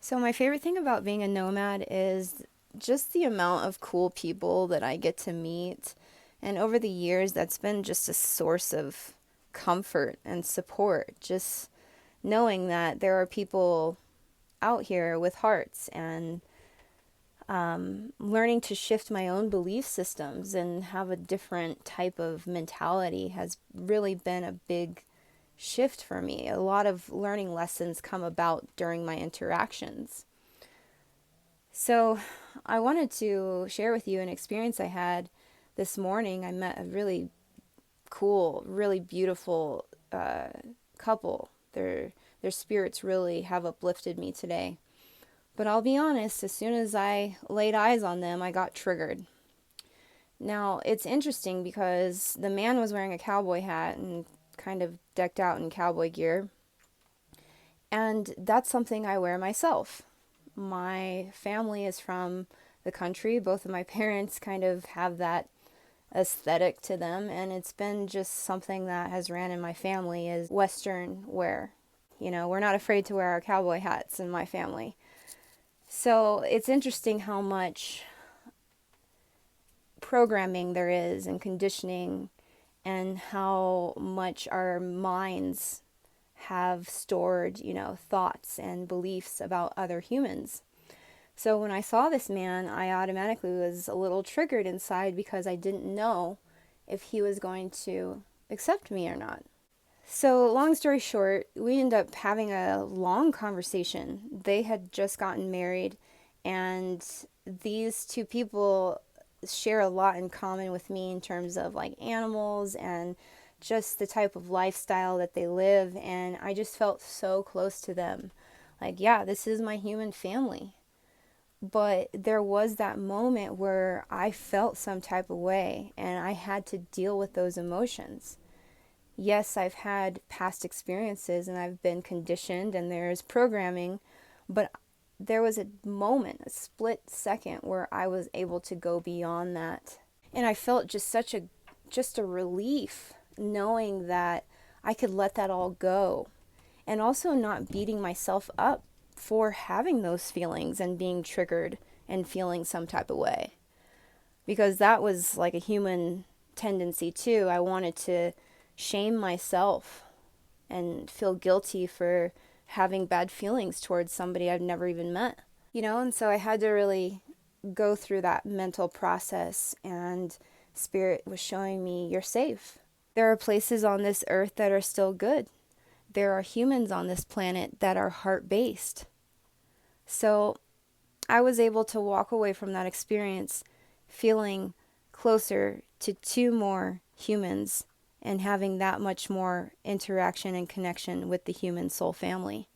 So, my favorite thing about being a nomad is just the amount of cool people that I get to meet. And over the years, that's been just a source of comfort and support. Just knowing that there are people out here with hearts and learning to shift my own belief systems and have a different type of mentality has really been a big shift for me. A lot of learning lessons come about during my interactions. So, I wanted to share with you an experience I had this morning. I met a really cool, really beautiful couple. Their spirits really have uplifted me today. But I'll be honest, as soon as I laid eyes on them, I got triggered. Now, it's interesting because the man was wearing a cowboy hat and kind of decked out in cowboy gear, and that's something I wear myself. My family is from the country. Both of my parents kind of have that aesthetic to them, and it's been just something that has ran in my family is Western wear. You know, we're not afraid to wear our cowboy hats in my family. So it's interesting how much programming there is and conditioning, and how much our minds have stored, thoughts and beliefs about other humans. So when I saw this man, I automatically was a little triggered inside because I didn't know if he was going to accept me or not. So, long story short, we ended up having a long conversation. They had just gotten married, and these two people share a lot in common with me in terms of like animals and just the type of lifestyle that they live. And I just felt so close to them. Like, yeah, this is my human family. But there was that moment where I felt some type of way and I had to deal with those emotions. Yes, I've had past experiences and I've been conditioned and there's programming, but there was a moment, a split second where I was able to go beyond that. And I felt just a relief knowing that I could let that all go, and also not beating myself up for having those feelings and being triggered and feeling some type of way, because that was like a human tendency too. I wanted to shame myself and feel guilty for having bad feelings towards somebody I've never even met. And so I had to really go through that mental process, and Spirit was showing me, you're safe. There are places on this earth that are still good. There are humans on this planet that are heart based. So I was able to walk away from that experience feeling closer to two more humans and having that much more interaction and connection with the human soul family.